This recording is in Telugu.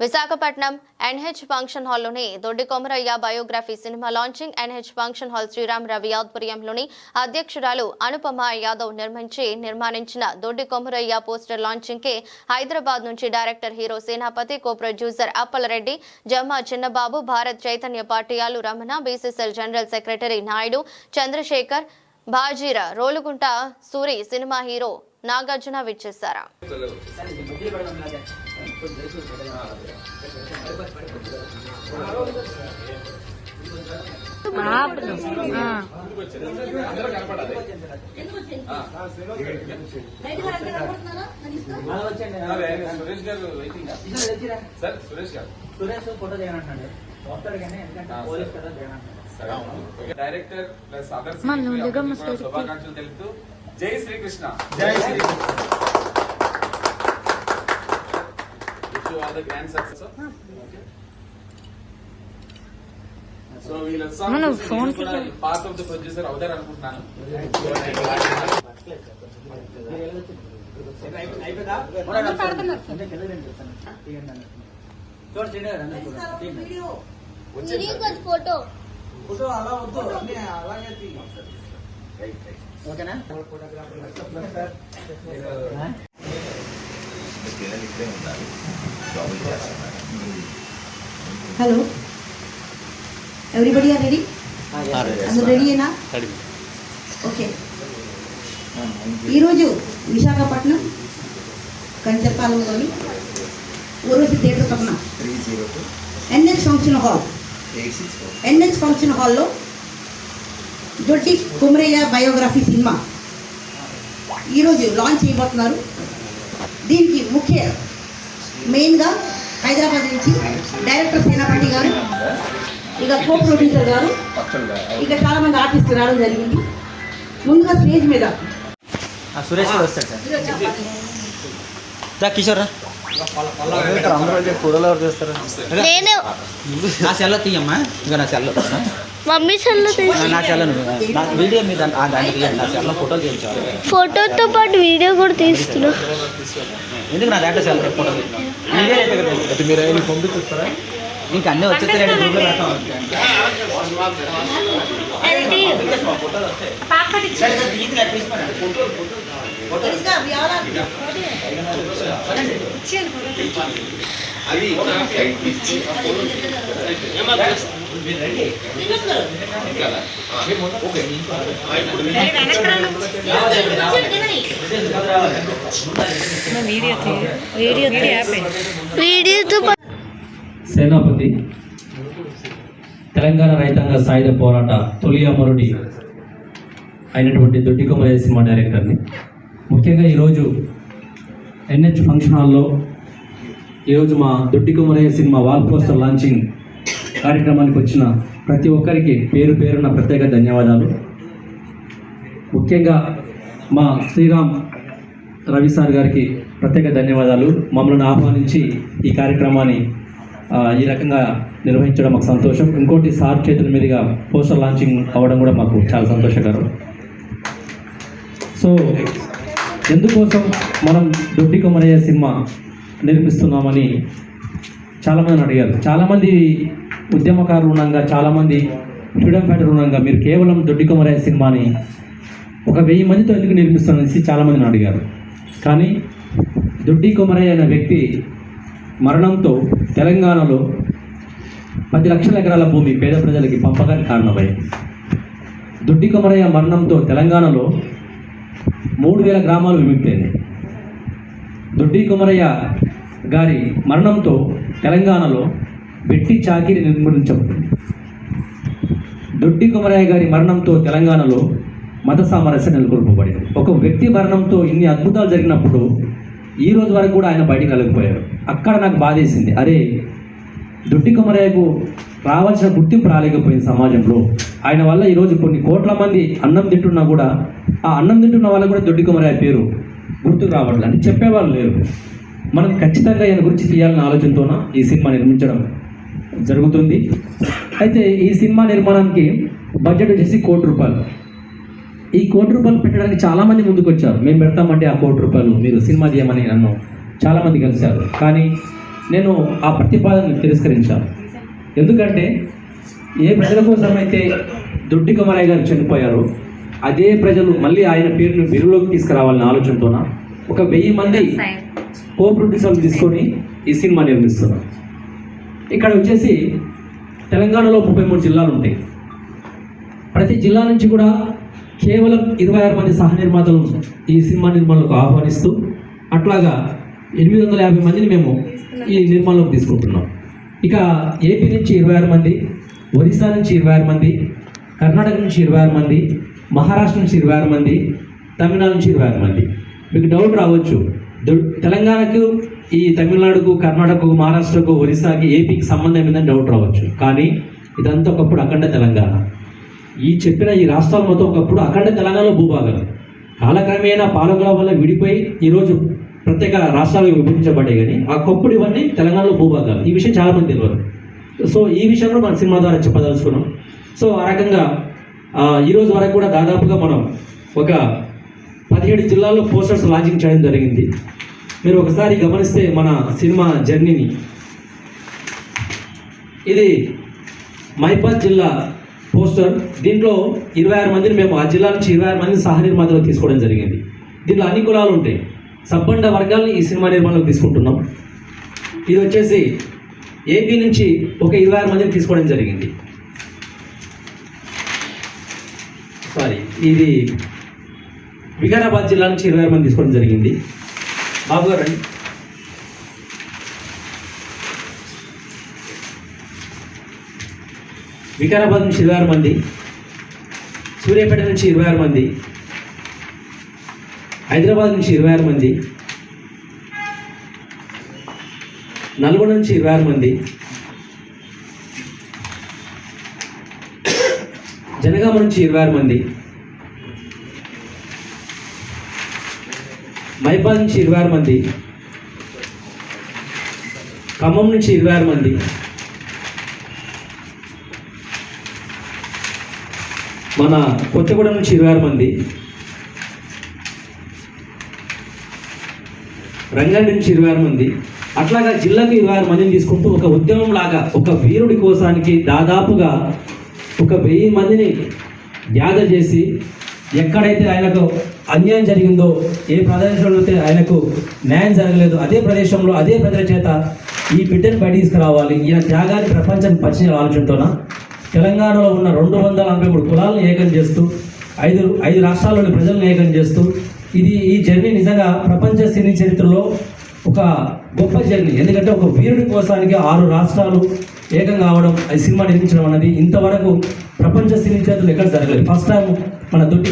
విశాఖపట్నం ఎన్హెచ్ ఫంక్షన్ హాల్లోని Doddi Komaraiah biography cinema launching. NH function hall Sriram Ravi ఆధ్వర్యంలోని అధ్యక్షురాలు అనుపమ యాదవ్ నిర్మాణించిన దొడ్డి కొమరయ్య పోస్టర్ లాంచింగ్ కి హైదరాబాద్ నుంచి director hero Senapati, co producer Appalareddy, Jamma Chinnababu, Bharat Chaitanya party Alu Ramana, BCCL general secretary Naidu, Chandrashekar, Bajira, Rolugunta Suri, cinema hero Nagarjuna విచ్చేశారు. డైరెక్టర్ ప్లస్ అదర్స్ శుభాకాంక్షలు తెలుపుతూ జై శ్రీకృష్ణ. జై all the grand success. So we'll have part of the producer అవుతారు అనుకుంటున్నాను. ఫోటో అలా వద్దు, అలాగే ఓకేనా? Hello, everybody are ready? Are ready na? Okay. ఈరోజు విశాఖపట్నం కంచపాలెంలోని ఊర్వశి థియేటర్ పక్కన ఎన్హెచ్ ఫంక్షన్ హాల్లో దొడ్డి కొమరయ్య బయోగ్రఫీ సినిమా ఈరోజు లాంచ్ చేయబోతున్నారు. దీనికి మెయిన్గా హైదరాబాద్ నుంచి డైరెక్టర్ సేనాపతి గారు, ఇక కో ప్రొడ్యూసర్ గారు, ఇక చాలామంది ఆర్టిస్టులు రావడం జరిగింది. ముందుగా స్టేజ్ మీద సురేష్ వస్తాడు సార్, కిషోర్ ఫోటోలు ఎవరు చేస్తారు? నా సెల్లో తీయమ్మా, ఇంకా నా సెల్లో మమ్మీ సెల్లో నా సెల్లో నా వీడియో మీద నా సెల్లో ఫోటోలు తీయించాలి. ఫోటోతో పాటు వీడియో కూడా తీస్తున్నా. ఎందుకు నా దాంట్లో సెల్ ఫోటోలు మీరు ఆయన పంపిస్తారా? ఇంకా అన్నీ వచ్చేస్తాయి. సేనాపతి తెలంగాణ రైతాంగ సాయుధ పోరాట తొలి అమరుడి అయినటువంటి దొడ్డి కొమరయ్య సినిమా డైరెక్టర్ని. ముఖ్యంగా ఈరోజు ఎన్హెచ్ ఫంక్షన్ హాల్లో ఈరోజు మా Doddi Komaraiah cinema wall poster launching కార్యక్రమానికి వచ్చిన ప్రతి ఒక్కరికి పేరు పేరున ప్రత్యేక ధన్యవాదాలు. ముఖ్యంగా మా శ్రీరామ్ రవి సార్ గారికి ప్రత్యేక ధన్యవాదాలు. మమ్మల్ని ఆహ్వానించి ఈ కార్యక్రమాన్ని ఈ రకంగా నిర్వహించడం మాకు సంతోషం. ఇంకోటి సార్ చేతుల మీదుగా పోస్టర్ లాంచింగ్ అవ్వడం కూడా మాకు చాలా సంతోషకరం. సో ఎందుకోసం మనం దొడ్డి కొమరయ్య సినిమా నిర్మిస్తున్నామని చాలామంది అడిగారు. చాలామంది ఉద్యమకారులు ఉండగా, చాలామంది ఫ్రీడమ్ ఫైటర్ ఉండగా మీరు కేవలం దొడ్డి కొమరయ్య సినిమాని 1000 మందితో ఎందుకు నిర్మిస్తారనేసి చాలామందిని అడిగారు. కానీ దొడ్డి కొమరయ్య అనే వ్యక్తి మరణంతో తెలంగాణలో 10 లక్షల ఎకరాల భూమి పేద ప్రజలకి పంపకానికి కారణమైంది. దొడ్డి కొమరయ్య మరణంతో తెలంగాణలో 3000 గ్రామాలు విముక్తయింది. దొడ్డి కొమరయ్య గారి మరణంతో తెలంగాణలో వెట్టి చాకిరి నిర్మూలించబడింది. దొడ్డి కొమరయ్య గారి మరణంతో తెలంగాణలో మత సామరస్యం నెలకొల్పబడింది. ఒక వ్యక్తి మరణంతో ఇన్ని అద్భుతాలు జరిగినప్పుడు ఈ రోజు వరకు కూడా ఆయన బయటికి వెళ్ళకపోయారు. అక్కడ నాకు బాధేసింది, అరే దొడ్డి కొమరయ్యకు రావాల్సిన గుర్తింపు రాలేకపోయింది సమాజంలో. ఆయన వల్ల ఈరోజు కొన్ని కోట్ల మంది అన్నం తింటున్నా కూడా ఆ అన్నం తింటున్న వాళ్ళకు కూడా దొడ్డి కొమరయ్య పేరు గుర్తుకు రావట్లేదు, అంటే చెప్పేవాళ్ళు లేరు. మనం ఖచ్చితంగా ఆయన గురించి తీయాలనే ఆలోచనతోన ఈ సినిమా నిర్మించడం జరుగుతుంది. అయితే ఈ సినిమా నిర్మాణానికి బడ్జెట్ వచ్చేసి ₹1 కోటి. ఈ ₹1 కోటి పెట్టడానికి చాలామంది ముందుకు వచ్చారు. మేము పెడతామంటే ఆ ₹1 కోటి మీరు సినిమా చేయమని నన్ను చాలామంది కలిశారు. కానీ నేను ఆ ప్రతిపాదనను తిరస్కరించాను. ఎందుకంటే ఏ ప్రజల కోసం అయితే దొడ్డి కొమరయ్య గారు చనిపోయారో అదే ప్రజలు మళ్ళీ ఆయన పేరును వెలుగులోకి తీసుకురావాలనే ఆలోచనతోన ఒక 1000 మంది కో ప్రొడ్యూసర్లు తీసుకొని ఈ సినిమా నిర్మిస్తున్నాం. ఇక్కడ వచ్చేసి తెలంగాణలో 33 జిల్లాలు ఉంటాయి. ప్రతి జిల్లా నుంచి కూడా కేవలం 26 మంది సహ నిర్మాతలు ఈ సినిమా నిర్మాణకు ఆహ్వానిస్తూ అట్లాగా 850 మందిని మేము ఈ నిర్మాణంలోకి తీసుకుంటున్నాం. ఇక ఏపీ నుంచి 26 మంది, ఒరిస్సా నుంచి 26 మంది, కర్ణాటక నుంచి 26 మంది, మహారాష్ట్ర నుంచి 26 మంది, తమిళనాడు నుంచి 26 మంది. మీకు డౌట్ రావచ్చు, తెలంగాణకు ఈ తమిళనాడుకు, కర్ణాటకకు, మహారాష్ట్రకు, ఒరిస్సాకి, ఏపీకి సంబంధం ఏందని డౌట్ రావచ్చు. కానీ ఇదంతా ఒకప్పుడు అఖండ తెలంగాణ. ఈ చెప్పిన ఈ రాష్ట్రాలు మొత్తం ఒకప్పుడు అఖండ తెలంగాణలో భూభాగాలు కాలక్రమేణా పాలకుల వల్ల విడిపోయి ఈరోజు ప్రత్యేక రాష్ట్రాలకు విభజించబడ్డాయి. కానీ ఒకప్పుడు ఇవన్నీ తెలంగాణలో భూభాగాలు. ఈ విషయం చాలామంది తెలియదు. సో ఈ విషయంలో మన సినిమా ద్వారా చెప్పదలుచుకున్నాం. సో ఆ రకంగా ఈరోజు వరకు కూడా దాదాపుగా మనం ఒక 17 జిల్లాల్లో పోస్టర్స్ లాంచింగ్ చేయడం జరిగింది. మీరు ఒకసారి గమనిస్తే మన సినిమా జర్నీని, ఇది మైబాద్ జిల్లా పోస్టర్. దీంట్లో 26 మందిని మేము ఆ జిల్లా నుంచి 26 మందిని సహ నిర్మాతలు తీసుకోవడం జరిగింది. దీంట్లో అన్ని కులాలు ఉంటాయి. సబ్బండ వర్గాల్ని ఈ సినిమా నిర్మాణంలోకి తీసుకుంటున్నాం. ఇది వచ్చేసి ఏపీ నుంచి ఒక 26 మందిని తీసుకోవడం జరిగింది. ఇది వికారాబాద్ జిల్లా నుంచి 26 మంది తీసుకోవడం జరిగింది. బాబు గారు రండి. వికారాబాద్ నుంచి 26 మంది, సూర్యాపేట నుంచి 26 మంది, హైదరాబాద్ నుంచి 26 మంది, నల్గొండ నుంచి 26 మంది, జనగామ నుంచి 26 మంది, మైబాద్ నుంచి 26 మంది, ఖమ్మం నుంచి 26 మంది, మన కొత్తగూడెం నుంచి 26 మంది, రంగారెడ్డి నుంచి 26 మంది, అట్లాగా జిల్లాకు 26 మందిని తీసుకుంటూ ఒక ఉద్యమం లాగా ఒక వీరుడి కోసానికి దాదాపుగా ఒక 1000 మందిని గ్యాదర్ చేసి ఎక్కడైతే ఆయనకు అన్యాయం జరిగిందో, ఏ ప్రదేశంలో అయితే ఆయనకు న్యాయం జరగలేదు, అదే ప్రదేశంలో అదే ప్రజల చేత ఈ బిడ్డను బయట తీసుకురావాలి, ఈయన త్యాగాన్ని ప్రపంచానికి పరిచయం ఆలోచనతోన తెలంగాణలో ఉన్న 243 కులాలను ఏకం చేస్తూ 5 రాష్ట్రాల్లోని ప్రజలను ఏకం చేస్తూ ఈ జర్నీ నిజంగా ప్రపంచ సినీ చరిత్రలో ఒక గొప్ప జర్నీ. ఎందుకంటే ఒక వీరుడి కోసానికి 6 రాష్ట్రాలు ఏకం కావడం, ఈ సినిమా నిర్మించడం అనేది ఇంతవరకు ప్రపంచ సినీ చరిత్రలో ఎక్కడ జరగలేదు. ఫస్ట్ టైం మన దొడ్డి